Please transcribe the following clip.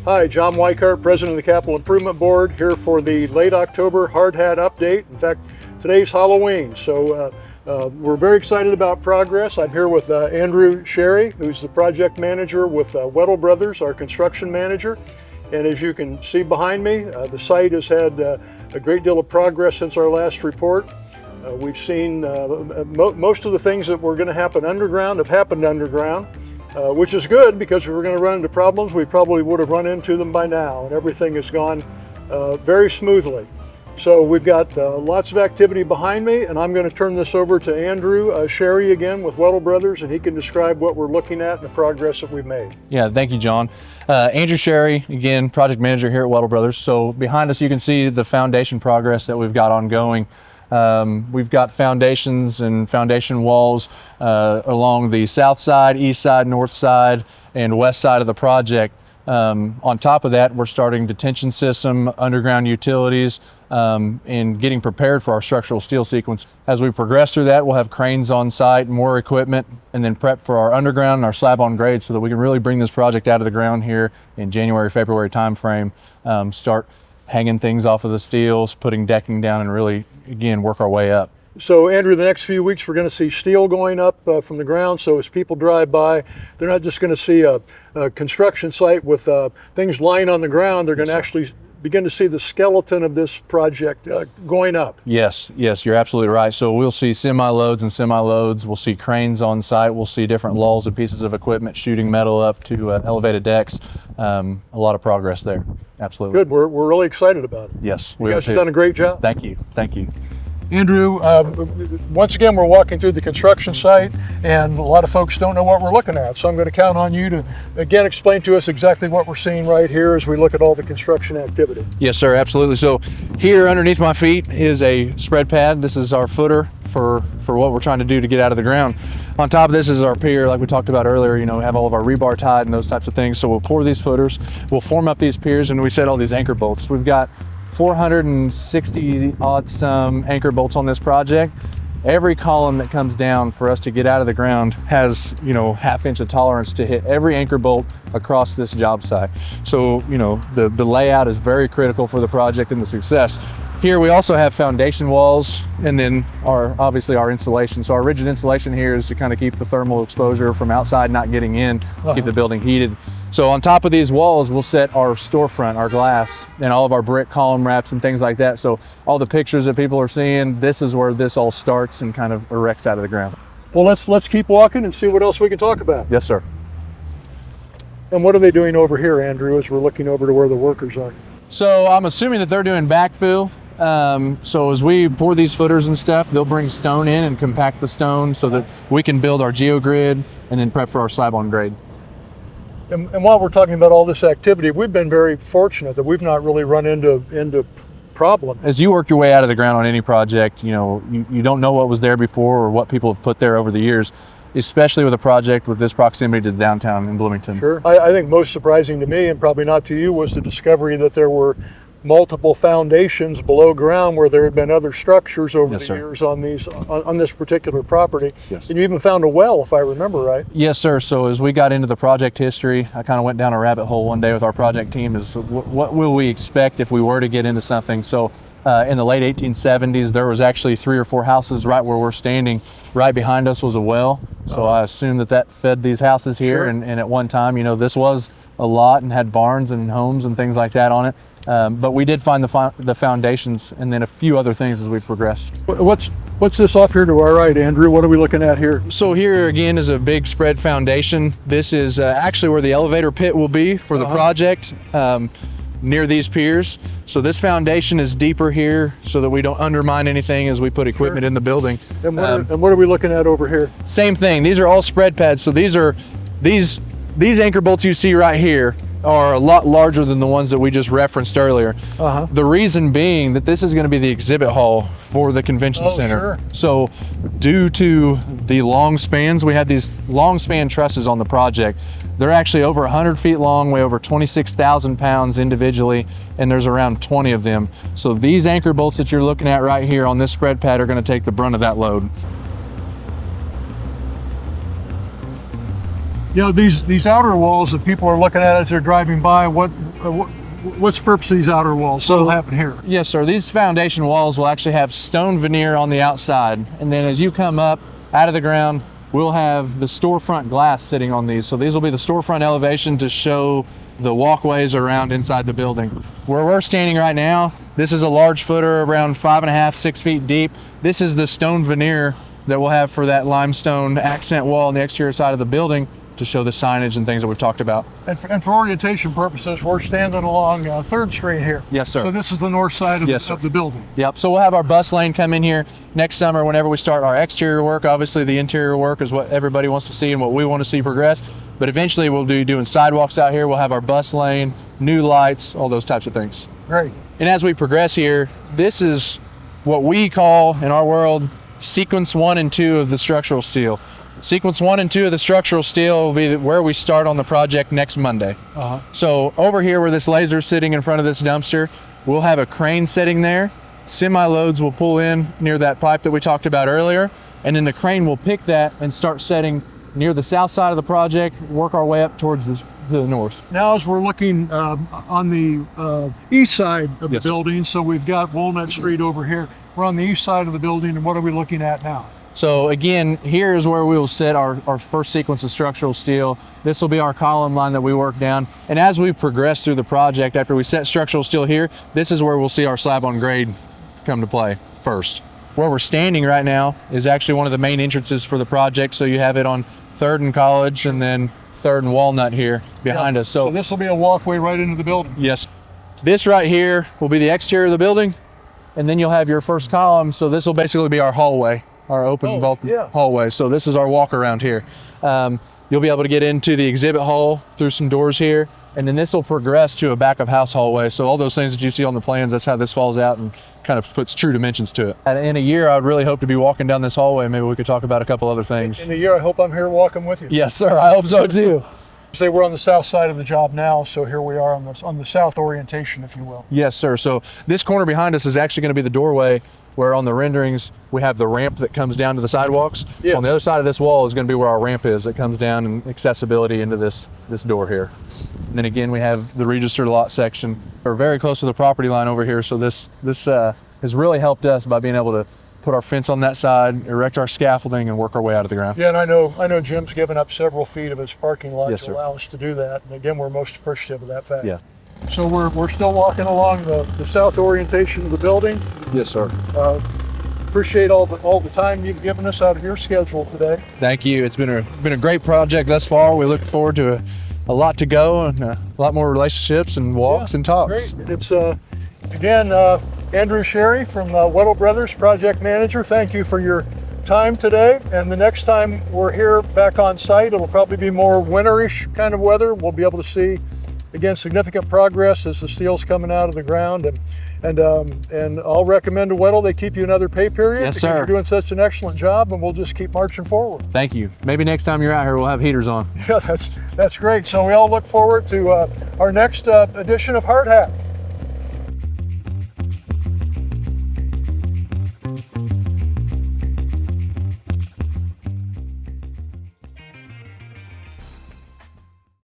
Hi, John Weikart, President of the Capital Improvement Board, here for the late October hard hat update. In fact, today's Halloween, so we're very excited about progress. I'm here with Andrew Sherry, who's the project manager with Weddle Brothers, our construction manager. And as you can see behind me, the site has had a great deal of progress since our last report. We've seen most of the things that were going to happen underground have happened underground. Which is good, because if we were going to run into problems, we probably would have run into them by now, and everything has gone very smoothly. So we've got lots of activity behind me, and I'm going to turn this over to Andrew Sherry again with Weddle Brothers, and he can describe what we're looking at and the progress that we've made. Yeah, thank you, John. Andrew Sherry, again, project manager here at Weddle Brothers. So behind us, you can see the foundation progress that we've got ongoing. We've got foundations and foundation walls along the south side, east side, north side, and west side of the project. On top of that, we're starting detention system, underground utilities, and getting prepared for our structural steel sequence. As we progress through that, we'll have cranes on site, more equipment, and then prep for our underground and our slab on grade so that we can really bring this project out of the ground here in January, February timeframe, start hanging things off of the steels, putting decking down, and really, again, work our way up. So Andrew, the next few weeks we're going to see steel going up from the ground, so as people drive by, they're not just going to see a construction site with things lying on the ground, they're going to actually begin to see the skeleton of this project going up. Yes, you're absolutely right. So we'll see semi-loads and semi-loads, we'll see cranes on site, we'll see different lulls and pieces of equipment shooting metal up to elevated decks. A lot of progress there, absolutely. Good, we're really excited about it. Yes, you guys have done a great job. Thank you. Andrew, once again, we're walking through the construction site, and a lot of folks don't know what we're looking at. So I'm going to count on you to, again, explain to us exactly what we're seeing right here as we look at all the construction activity. Yes, sir, absolutely. So here underneath my feet is a spread pad. This is our footer for what we're trying to do to get out of the ground. On top of this is our pier, like we talked about earlier. We have all of our rebar tied and those types of things. So we'll pour these footers, we'll form up these piers, and we set all these anchor bolts. We've got 460 odd some anchor bolts on this project. Every column that comes down for us to get out of the ground has, ½ inch of tolerance to hit every anchor bolt across this job site. So, the layout is very critical for the project and the success. Here we also have foundation walls, and then obviously our insulation. So our rigid insulation here is to kind of keep the thermal exposure from outside not getting in, keep the building heated. So on top of these walls, we'll set our storefront, our glass, and all of our brick column wraps and things like that. So all the pictures that people are seeing, this is where this all starts and kind of erects out of the ground. Well, let's keep walking and see what else we can talk about. Yes, sir. And what are they doing over here, Andrew, as we're looking over to where the workers are? So I'm assuming that they're doing backfill. So as we pour these footers and stuff, they'll bring stone in and compact the stone so that we can build our geogrid and then prep for our slab on grade. And while we're talking about all this activity, we've been very fortunate that we've not really run into problems. As you work your way out of the ground on any project, you don't know what was there before or what people have put there over the years, especially with a project with this proximity to downtown in Bloomington. Sure. I think most surprising to me, and probably not to you, was the discovery that there were multiple foundations below ground where there had been other structures over the years on this particular property. Yes. And you even found a well, if I remember right. Yes, sir. So as we got into the project history, I kind of went down a rabbit hole one day with our project team is what will we expect if we were to get into something? So in the late 1870s, there was actually 3 or 4 houses right where we're standing. Right behind us was a well. So I assume that fed these houses here. Sure. And at one time, this was a lot and had barns and homes and things like that on it. But we did find the foundations and then a few other things as we progressed. What's this off here to our right, Andrew? What are we looking at here? So here again is a big spread foundation. This is actually where the elevator pit will be for the project, near these piers. So this foundation is deeper here so that we don't undermine anything as we put equipment in the building. And what are we looking at over here? Same thing. These are all spread pads. So these anchor bolts you see right here are a lot larger than the ones that we just referenced earlier. The reason being that this is going to be the exhibit hall for the convention center. Sure. So due to the long spans, we had these long span trusses on the project. They're actually over 100 feet long, weigh over 26,000 pounds individually, and there's around 20 of them. So these anchor bolts that you're looking at right here on this spread pad are going to take the brunt of that load. You know, these outer walls that people are looking at as they're driving by, what's the purpose of these outer walls? What'll happen here? Yes, sir. These foundation walls will actually have stone veneer on the outside. And then as you come up out of the ground, we'll have the storefront glass sitting on these. So these will be the storefront elevation to show the walkways around inside the building. Where we're standing right now, this is a large footer around 5.5, 6 feet deep. This is the stone veneer that we'll have for that limestone accent wall on the exterior side of the building to show the signage and things that we've talked about. And for orientation purposes, we're standing along 3rd Street here. Yes, sir. So this is the north side of the building. Yep. So we'll have our bus lane come in here next summer whenever we start our exterior work. Obviously, the interior work is what everybody wants to see and what we want to see progress. But eventually, we'll be doing sidewalks out here. We'll have our bus lane, new lights, all those types of things. Great. And as we progress here, this is what we call in our world sequence 1 and 2 of the structural steel. Sequence 1 and 2 of the structural steel will be where we start on the project next Monday. So over here where this laser is sitting in front of this dumpster, we'll have a crane sitting there. Semi-loads will pull in near that pipe that we talked about earlier, and then the crane will pick that and start setting near the south side of the project, work our way up towards the north. Now as we're looking on the east side of the building, so we've got Walnut Street over here. We're on the east side of the building, and what are we looking at now? So again, here is where we will set our first sequence of structural steel. This will be our column line that we work down. And as we progress through the project, after we set structural steel here, this is where we'll see our slab on grade come to play first. Where we're standing right now is actually one of the main entrances for the project. So you have it on 3rd and College and then 3rd and Walnut here behind us. So this will be a walkway right into the building. Yes. This right here will be the exterior of the building, and then you'll have your first column. So this will basically be our hallway. Our open vaulted hallway. So this is our walk around here. You'll be able to get into the exhibit hall through some doors here, and then this will progress to a back of house hallway. So all those things that you see on the plans, that's how this falls out and kind of puts true dimensions to it. And in a year, I would really hope to be walking down this hallway. Maybe we could talk about a couple other things. In a year, I hope I'm here walking with you. Yes, sir. I hope so too. Say we're on the south side of the job now, so here we are on the south orientation, if you will. Yes, sir. So this corner behind us is actually going to be the doorway, where on the renderings we have the ramp that comes down to the sidewalks. So on the other side of this wall is going to be where our ramp is that comes down and accessibility into this door here. And then again, we have the registered lot section. We're very close to the property line over here, so this has really helped us by being able to put our fence on that side, erect our scaffolding, and work our way out of the ground. Yeah, and I know Jim's given up several feet of his parking lot to sir. allow us to do that. And again, we're most appreciative of that fact. Yeah. So we're still walking along the south orientation of the building. Yes, sir. Appreciate all the time you've given us out of your schedule today. Thank you. It's been a great project thus far. We look forward to a lot to go and a lot more relationships and walks and talks. Great. It's again Andrew Sherry from Weddle Brothers, project manager. Thank you for your time today. And the next time we're here back on site, it'll probably be more winterish kind of weather. We'll be able to see again significant progress as the steel's coming out of the ground. And I'll recommend to Weddle they keep you another pay period. Yes, because sir. You're doing such an excellent job, and we'll just keep marching forward. Thank you. Maybe next time you're out here, we'll have heaters on. Yeah, that's great. So we all look forward to our next edition of Hard Hat.